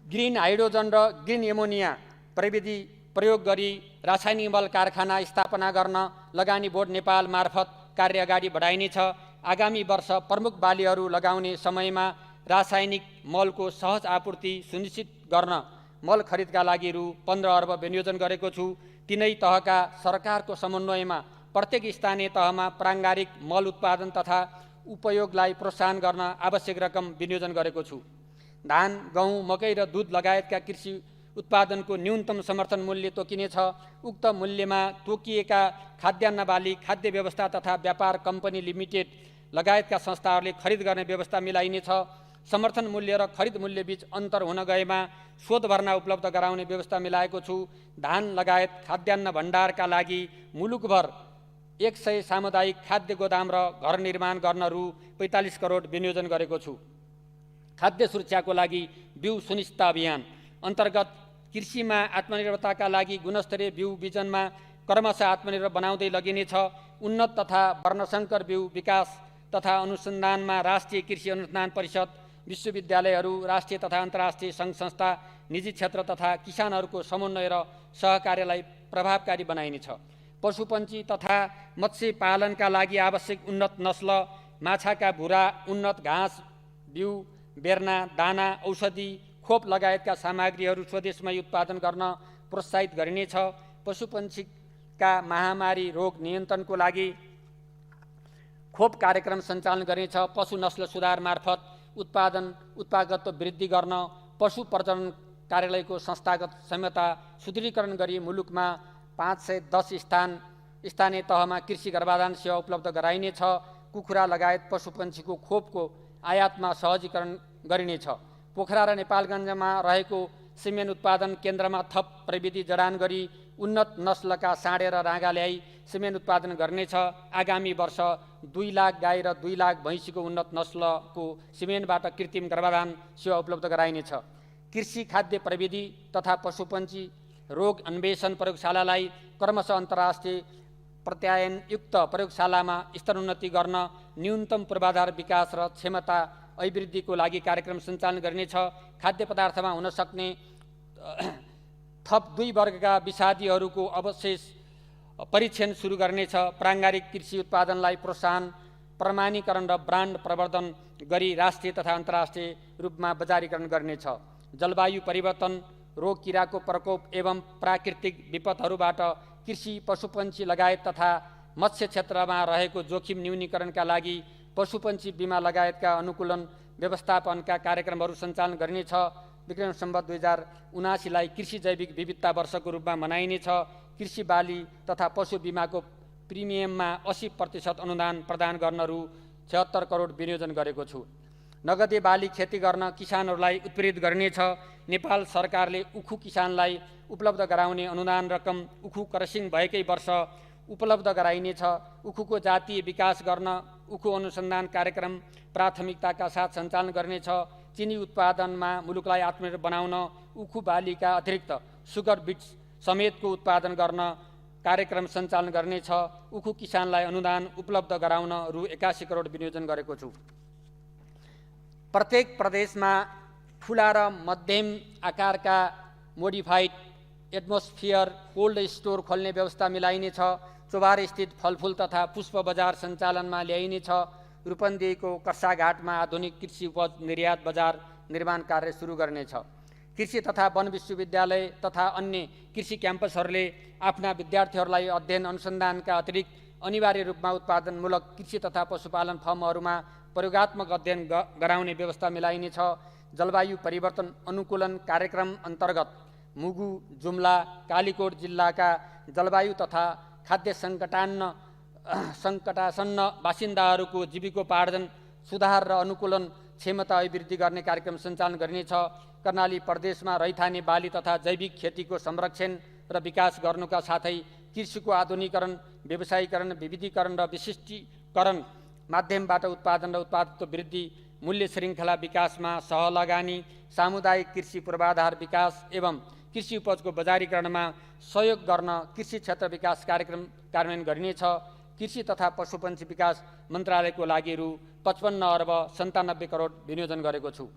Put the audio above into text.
Green hydrogen र green ammonia प्रविधि प्रयोग गरी रासायनिक मल कारखाना स्थापना गर्न लगानी बोर्ड नेपाल मार्फत कार्य अगाडि बढाइनेछ। आगामी वर्ष प्रमुख बालीहरू लगाउने समयमा रासायनिक मलको सहज आपूर्ति सुनिश्चित गर्न मल खरिदका लागि रु 15 अर्ब विनियोजन गरेको छु। तीनै तहका सरकारको समन्वयमा प्रत्येक स्थानीय तहमा प्राङ्गारिक मल उत्पादन तथा उपयोगलाई प्रोत्साहन गर्न आवश्यक रकम विनियोजन गरेको छु। धान, गहुँ, मकै र दुध लगायतका कृषि उत्पादनको न्यूनतम समर्थन मूल्य तोकिनेछ। उक्त मूल्यमा तोकिएका खाद्यान्न बाली खाद्य व्यवस्था तथा व्यापार कम्पनी लिमिटेड लगायतका संस्थाहरूले खरिद गर्ने व्यवस्था मिलाइनेछ। समर्थन मूल्य र खरिद मूल्य बीच अन्तर हुन गएमा शोध भर्ना उपलब्ध गराउने व्यवस्था मिलाएको छु। धान लगायत खाद्यान्न भण्डारका लागि मुलुकभर 100 सामुदायिक खाद्य गोदाम र घर निर्माण गर्न रु 45 करोड विनियोजन गरेको छु। खाद्य सुरक्षाको लागि बिउ सुनिश्चितता अभियान अन्तर्गत कृषिमा आत्मनिर्भरताका लागि गुणस्तरीय बिउ बिजनमा क्रमशः आत्मनिर्भर बनाउँदै लगिनेछ। उन्नत तथा वर्णशंकर बिउ विकास तथा अनुसन्धानमा राष्ट्रिय कृषि अनुसन्धान परिषद, विश्वविद्यालयहरू, राष्ट्रिय तथा अन्तर्राष्ट्रिय सङ्घ संस्था, निजी क्षेत्र तथा किसानहरूको समन्वय र सहकार्यलाई प्रभावकारी बनाइनेछ। पशुपन्छी तथा मत्स्य पालनका लागि आवश्यक उन्नत नस्ल माछाका भुरा, उन्नत घाँस, बिउ, बेर्ना, दाना, औषधि, खोप लगायतका सामग्रीहरू स्वदेशमै उत्पादन गर्न प्रोत्साहित गरिनेछ। पशुपन्छीका महामारी रोग नियन्त्रणको लागि खोप कार्यक्रम सञ्चालन गरिनेछ। पशु नस्ल सुधार मार्फत उत्पादकत्व वृद्धि गर्न पशु प्रजनन कार्यालयको संस्थागत क्षमता सुदृढीकरण गरी मुलुकमा 510 स्थानीय तहमा कृषि गर्भाधान सेवा उपलब्ध गराइनेछ। कुखुरा लगायत पशुपन्छीको खोपको आयातमा सहजीकरण गरिनेछ। पोखरा र नेपालगञ्जमा रहेको सिमेन्ट उत्पादन केन्द्रमा थप प्रविधि जडान गरी उन्नत नस्लका साँडे र राँगा ल्याई सिमेन्ट उत्पादन गर्नेछ। आगामी वर्ष 2 लाख गाई र 2 लाख भैँसीको उन्नत नस्लको सिमेन्टबाट कृत्रिम गर्भाधान सेवा उपलब्ध गराइनेछ। कृषि खाद्य प्रविधि तथा पशुपन्छी रोग अन्वेषण प्रयोगशालालाई क्रमशः अन्तर्राष्ट्रिय प्रत्यायनयुक्त प्रयोगशालामा स्तरोन्नति गर्न न्यूनतम पूर्वाधार विकास र क्षमता अभिवृद्धिको लागि कार्यक्रम सञ्चालन गरिनेछ। खाद्य पदार्थमा हुन सक्ने थप 2 वर्गका विषादीहरूको अवशेष परीक्षण सुरु गर्नेछ। प्राङ्गारिक कृषि उत्पादनलाई प्रोत्साहन, प्रमाणीकरण र ब्रान्ड प्रवर्धन गरी राष्ट्रिय तथा अन्तर्राष्ट्रिय रूपमा बजारीकरण गर्नेछ। जलवायु परिवर्तन, रोग किराको प्रकोप एवं प्राकृतिक विपदहरूबाट कृषि, पशुपन्छी लगायत तथा मत्स्य क्षेत्रमा रहेको जोखिम न्यूनीकरणका लागि पशुपन्छी बिमा लगायतका अनुकूलन व्यवस्थापनका कार्यक्रमहरू सञ्चालन गरिनेछ। विक्रम सम्वत 2079लाई कृषि जैविक विविधता वर्षको रूपमा मनाइनेछ। कृषि बाली तथा पशु बिमाको प्रिमियममा 80% अनुदान प्रदान गर्न रु 76 करोड विनियोजन गरेको छु। नगदे बाली खेती गर्न किसानहरूलाई उत्प्रेरित गरिनेछ। नेपाल सरकारले उखु किसानलाई उपलब्ध गराउने अनुदान रकम उखु क्रसिङ भएकै वर्ष उपलब्ध गराइनेछ। उखुको जातीय विकास गर्न उखु अनुसन्धान कार्यक्रम प्राथमिकताका साथ सञ्चालन गरिनेछ। चिनी उत्पादनमा मुलुकलाई आत्मनिर्भर बनाउन उखु बालीका अतिरिक्त सुगर बिट्स समेतको उत्पादन गर्न कार्यक्रम सञ्चालन गरिनेछ। उखु किसानलाई अनुदान उपलब्ध गराउन रु 81 करोड विनियोजन गरेको छु। प्रत्येक प्रदेशमा ठुला र मध्यम आकारका मोडिफाइड एटमोस्फियर कोल्ड स्टोर खोल्ने व्यवस्था मिलाइनेछ। चोभार स्थित फलफुल तथा पुष्प बजार सञ्चालनमा ल्याइनेछ। रूपन्देहीको कर्साघाटमा आधुनिक कृषि उपज निर्यात बजार निर्माण कार्य सुरु गर्नेछ। कृषि तथा वन विश्वविद्यालय तथा अन्य कृषि क्याम्पसहरूले आफ्ना विद्यार्थीहरूलाई अध्ययन अनुसन्धानका अतिरिक्त अनिवार्य रूपमा उत्पादनमूलक कृषि तथा पशुपालन फर्महरूमा प्रयोगात्मक अध्ययन गराउने व्यवस्था मिलाइनेछ। जलवायु परिवर्तन अनुकूलन कार्यक्रम अन्तर्गत मुगु, जुम्ला, कालीकोट जिल्लाका जलवायु तथा खाद्य सङ्कटासन्न बासिन्दाहरूको जीविकोपार्जन सुधार र अनुकूलन क्षमता अभिवृद्धि गर्ने कार्यक्रम सञ्चालन गरिनेछ। कर्णाली प्रदेशमा रैथाने बाली तथा जैविक खेतीको संरक्षण र विकास गर्नुका साथै कृषिको आधुनिकीकरण, व्यवसायीकरण, विविधीकरण र विशिष्टीकरण माध्यमबाट उत्पादन र उत्पादकत्व वृद्धि, मूल्य श्रृङ्खला विकासमा सहलगानी, सामुदायिक कृषि पूर्वाधार विकास एवं कृषि उपजको बजारीकरणमा सहयोग गर्न कृषि क्षेत्र विकास कार्यक्रम कार्यान्वयन गरिनेछ। कृषि तथा पशुपन्छी विकास मन्त्रालयको लागि रु 55 अर्ब 97 करोड विनियोजन गरेको छु।